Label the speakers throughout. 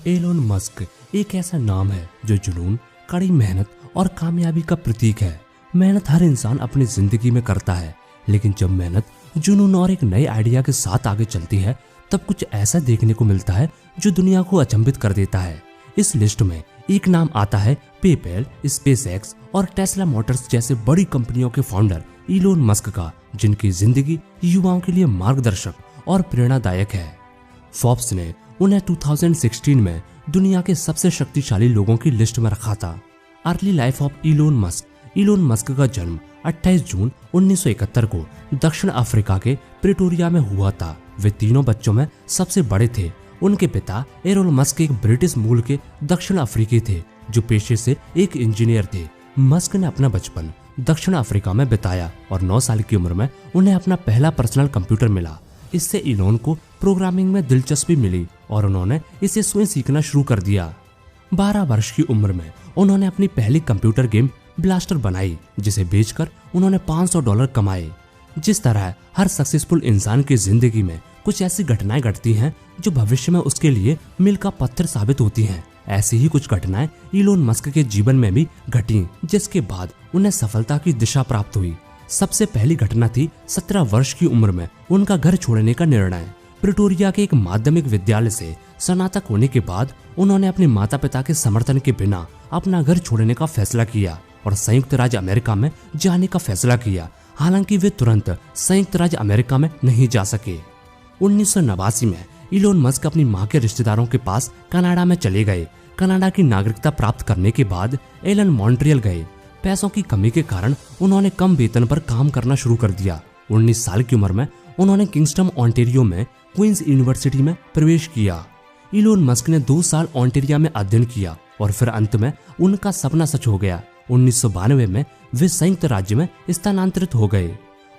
Speaker 1: Elon Musk एक ऐसा नाम है जो जुनून, कड़ी मेहनत और कामयाबी का प्रतीक है। मेहनत हर इंसान अपनी जिंदगी में करता है, लेकिन जब मेहनत, जुनून और एक नए आइडिया के साथ आगे चलती है तब कुछ ऐसा देखने को मिलता है जो दुनिया को अचंभित कर देता है। इस लिस्ट में एक नाम आता है पेपैल, स्पेसएक्स और टेस्ला मोटर्स जैसे बड़ी कंपनियों के फाउंडर एलोन मस्क का, जिनकी जिंदगी युवाओं के लिए मार्गदर्शक और प्रेरणादायक है। फोर्ब्स ने उन्हें 2016 में दुनिया के सबसे शक्तिशाली लोगों की लिस्ट में रखा था। Early life of Elon Musk. Elon Musk का जन्म 28 जून 1971 को दक्षिण अफ्रीका के प्रिटोरिया में हुआ था। वे तीनों बच्चों में सबसे बड़े थे। उनके पिता एलोन मस्क एक ब्रिटिश मूल के दक्षिण अफ्रीकी थे जो पेशे से एक इंजीनियर थे। मस्क ने अपना बचपन दक्षिण अफ्रीका में बिताया और 9 साल की उम्र में उन्हें अपना पहला पर्सनल कंप्यूटर मिला। इससे एलोन को प्रोग्रामिंग में दिलचस्पी मिली और उन्होंने इसे स्वयं सीखना शुरू कर दिया। 12 वर्ष की उम्र में उन्होंने अपनी पहली कंप्यूटर गेम ब्लास्टर बनाई, जिसे बेचकर उन्होंने $500 कमाए। जिस तरह हर सक्सेसफुल इंसान की जिंदगी में कुछ ऐसी घटनाएं घटती हैं जो भविष्य में उसके लिए मील का पत्थर साबित होती हैं, ऐसी ही कुछ घटनाएं एलोन मस्क के जीवन में भी घटी, जिसके बाद उन्हें सफलता की दिशा प्राप्त हुई। सबसे पहली घटना थी 17 वर्ष की उम्र में उनका घर छोड़ने का निर्णय। प्रिटोरिया के एक माध्यमिक विद्यालय से स्नातक होने के बाद उन्होंने अपने माता पिता के समर्थन के बिना अपना घर छोड़ने का फैसला किया और संयुक्त राज्य अमेरिका में जाने का फैसला किया। हालांकि वे तुरंत संयुक्त राज्य अमेरिका में नहीं जा सके। 1989 में एलोन मस्क अपनी मां के रिश्तेदारों के पास कनाडा में चले गए। कनाडा की नागरिकता प्राप्त करने के बाद एलन मॉन्ट्रियल गए। पैसों की कमी के कारण उन्होंने कम वेतन पर काम करना शुरू कर दिया। 19 साल की उम्र में उन्होंने किंगस्टन ओंटारियो में क्वींस यूनिवर्सिटी में प्रवेश किया। एलोन मस्क ने 2 साल ओंटारियो में अध्ययन किया और फिर अंत में उनका सपना सच हो गया। 1992 में वे संयुक्त राज्य में स्थानांतरित हो गए।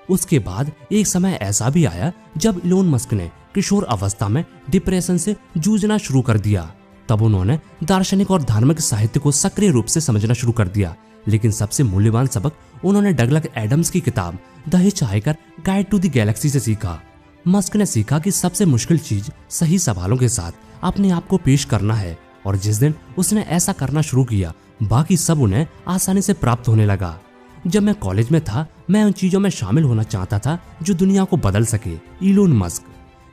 Speaker 1: उसके बाद एक समय ऐसा भी आया जब एलोन मस्क ने किशोर अवस्था में डिप्रेशन से जूझना शुरू कर दिया। तब उन्होंने दार्शनिक और धार्मिक साहित्य को सक्रिय रूप से समझना शुरू कर दिया, लेकिन सबसे मूल्यवान सबक उन्होंने डगलस एडम्स की किताब the Hitchhiker Guide to the Galaxy से सीखा। मस्क ने सीखा कि सबसे मुश्किल चीज सही सवालों के साथ अपने आप को पेश करना है, और जिस दिन उसने ऐसा करना शुरू किया बाकी सब उन्हें आसानी से प्राप्त होने लगा। जब मैं कॉलेज में था मैं उन चीजों में शामिल होना चाहता था जो दुनिया को बदल सके।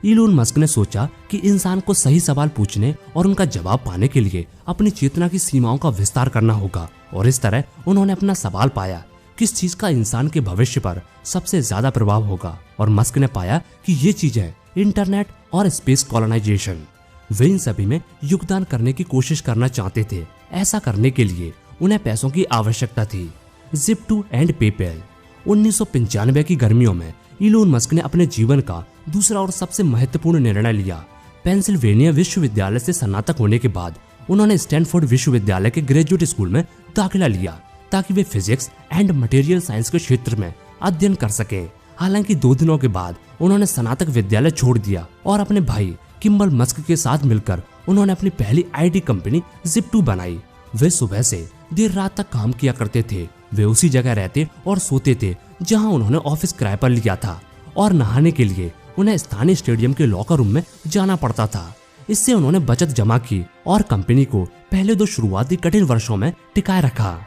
Speaker 1: एलोन मस्क ने सोचा कि इंसान को सही सवाल पूछने और उनका जवाब पाने के लिए अपनी चेतना की सीमाओं का विस्तार करना होगा, और इस तरह उन्होंने अपना सवाल पाया, किस चीज का इंसान के भविष्य पर सबसे ज्यादा प्रभाव होगा। और मस्क ने पाया कि ये चीजें इंटरनेट और स्पेस कॉलोनाइजेशन। वे इन सभी में योगदान करने की कोशिश करना चाहते थे। ऐसा करने के लिए उन्हें पैसों की आवश्यकता थी। Zip2 and PayPal. 1995 की गर्मियों में एलोन मस्क ने अपने जीवन का दूसरा और सबसे महत्वपूर्ण निर्णय लिया। पेंसिल्वेनिया विश्वविद्यालय से स्नातक होने के बाद उन्होंने स्टैनफोर्ड विश्वविद्यालय के ग्रेजुएट स्कूल में दाखिला लिया ताकि वे फिजिक्स एंड मटेरियल साइंस के क्षेत्र में अध्ययन कर सकें। हालांकि 2 दिनों के बाद उन्होंने स्नातक विद्यालय छोड़ दिया और अपने भाई किम्बल मस्क के साथ मिलकर उन्होंने अपनी पहली आईटी कंपनी Zip2 बनाई। वे सुबह से देर रात तक काम किया करते थे। वे उसी जगह रहते और सोते थे जहां उन्होंने ऑफिस किराए पर लिया था, और नहाने के लिए उन्हें स्थानीय स्टेडियम के लॉकर रूम में जाना पड़ता था। इससे उन्होंने बचत जमा की और कंपनी को पहले 2 शुरुआती कठिन वर्षों में टिकाए रखा।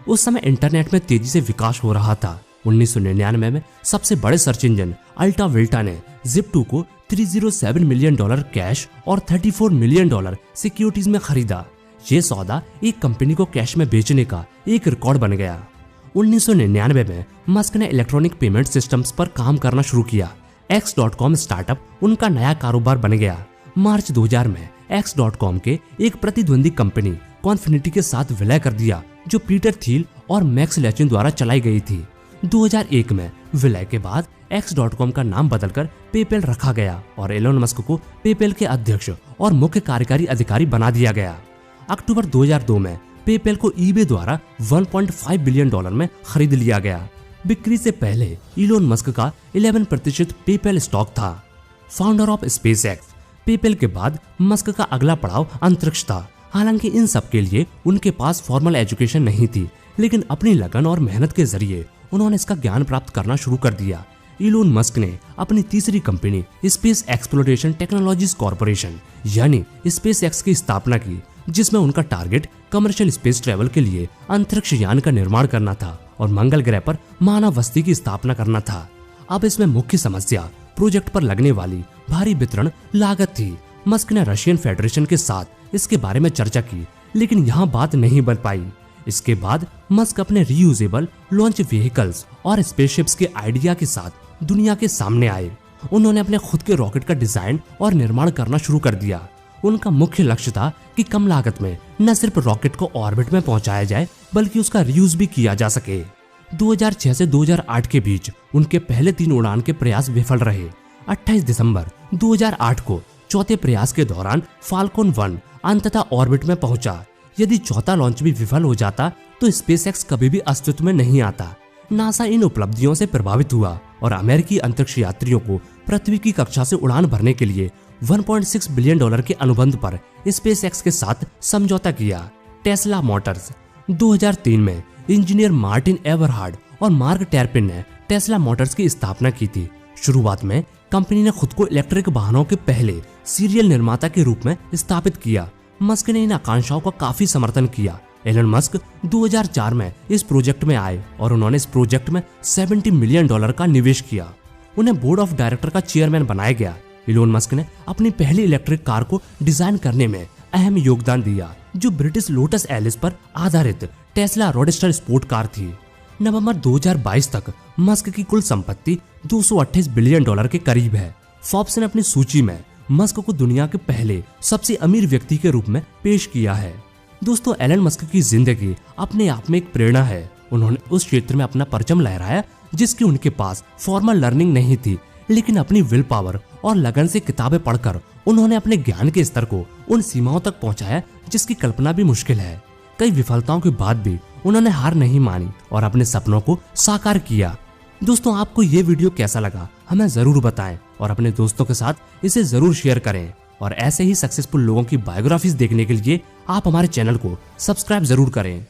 Speaker 1: उस समय इंटरनेट में तेजी से विकास हो रहा था। 1999 में सबसे बड़े सर्च इंजन अल्टा विल्टा ने Zip2 को $307 मिलियन कैश और $34 मिलियन सिक्योरिटीज में खरीदा। ये सौदा एक कंपनी को कैश में बेचने का एक रिकॉर्ड बन गया। 1999 में मस्क ने इलेक्ट्रॉनिक पेमेंट सिस्टम्स पर काम करना शुरू किया। X.com स्टार्टअप उनका नया कारोबार बन गया। मार्च 2000 में X.com के एक प्रतिद्वंदी कंपनी कॉन्फिनिटी के साथ विलय कर दिया, जो पीटर थिल और मैक्स लेचिन द्वारा चलाई गई थी। 2001 में विलय के बाद X.com का नाम बदलकर पेपैल रखा गया और एलोन मस्क को पेपैल के अध्यक्ष और मुख्य कार्यकारी अधिकारी बना दिया गया। अक्टूबर 2002 में पेपैल को eBay द्वारा $1.5 बिलियन में खरीद लिया गया। बिक्री से पहले एलोन मस्क का 11% पेपैल स्टॉक था। Founder of SpaceX. पेपैल के बाद मस्क का अगला पड़ाव अंतरिक्ष था। हालांकि इन सब के लिए उनके पास फॉर्मल एजुकेशन नहीं थी, लेकिन अपनी लगन और मेहनत के जरिए उन्होंने इसका ज्ञान प्राप्त करना शुरू कर दिया। इलोन मस्क ने अपनी तीसरी company space exploration technologies corporation यानी स्पेस एक्स की स्थापना की, जिसमें उनका टारगेट कमर्शियल स्पेस ट्रेवल के लिए अंतरिक्ष यान का निर्माण करना था और मंगल ग्रह पर मानव बस्ती की स्थापना करना था। अब इसमें मुख्य समस्या प्रोजेक्ट पर लगने वाली भारी वितरण लागत थी। मस्क ने रशियन फेडरेशन के साथ इसके बारे में चर्चा की, लेकिन यहाँ बात नहीं बन पाई। इसके बाद मस्क अपने रीयूजेबल लॉन्च व्हीकल्स और स्पेसशिप्स के आइडिया के साथ दुनिया के सामने आए। उन्होंने अपने खुद के रॉकेट का डिजाइन और निर्माण करना शुरू कर दिया। उनका मुख्य लक्ष्य था कि कम लागत में न सिर्फ रॉकेट को ऑर्बिट में पहुंचाया जाए, बल्कि उसका रीयूज भी किया जा सके। 2006 से 2008 के बीच उनके पहले 3 उड़ान के प्रयास विफल रहे। 28 दिसंबर 2008 को चौथे प्रयास के दौरान फाल्कन 1 अंततः ऑर्बिट में पहुंचा। यदि चौथा लॉन्च भी विफल हो जाता तो स्पेसएक्स कभी भी अस्तित्व में नहीं आता। नासा इन उपलब्धियों से प्रभावित हुआ और अमेरिकी अंतरिक्ष यात्रियों को पृथ्वी की कक्षा से उड़ान भरने के लिए $1.6 बिलियन के अनुबंध पर स्पेसएक्स के साथ समझौता किया। टेस्ला मोटर्स 2003 में इंजीनियर मार्टिन एवरहार्ड और मार्क टैरपिन ने टेस्ला मोटर्स की स्थापना की थी। शुरुआत में कंपनी ने खुद को इलेक्ट्रिक वाहनों के पहले सीरियल निर्माता के रूप में स्थापित किया। मस्क ने इन आकांक्षाओं का काफी समर्थन किया। एलन मस्क 2004 में इस प्रोजेक्ट में आए और उन्होंने इस प्रोजेक्ट में $70 मिलियन का निवेश किया। उन्हें बोर्ड ऑफ डायरेक्टर का चेयरमैन बनाया गया। इलोन मस्क ने अपनी पहली इलेक्ट्रिक कार को डिजाइन करने में अहम योगदान दिया, जो ब्रिटिश लोटस एलिस पर आधारित टेस्ला रोडस्टर स्पोर्ट कार थी। नवंबर 2022 तक मस्क की कुल संपत्ति $228 बिलियन के करीब है। फोर्ब्स ने अपनी सूची में मस्क को दुनिया के पहले सबसे अमीर व्यक्ति के रूप में पेश किया है। दोस्तों, एलन मस्क की जिंदगी अपने आप में एक प्रेरणा है। उन्होंने उस क्षेत्र में अपना परचम लहराया जिसकी उनके पास फॉर्मल लर्निंग नहीं थी, लेकिन अपनी विल पावर और लगन से किताबें पढ़कर उन्होंने अपने ज्ञान के स्तर को उन सीमाओं तक पहुंचाया जिसकी कल्पना भी मुश्किल है। कई विफलताओं के बाद भी उन्होंने हार नहीं मानी और अपने सपनों को साकार किया। दोस्तों, आपको ये वीडियो कैसा लगा हमें जरूर बताएं और अपने दोस्तों के साथ इसे जरूर शेयर करें। और ऐसे ही सक्सेसफुल लोगों की बायोग्राफीज देखने के लिए आप हमारे चैनल को सब्सक्राइब जरूर करें।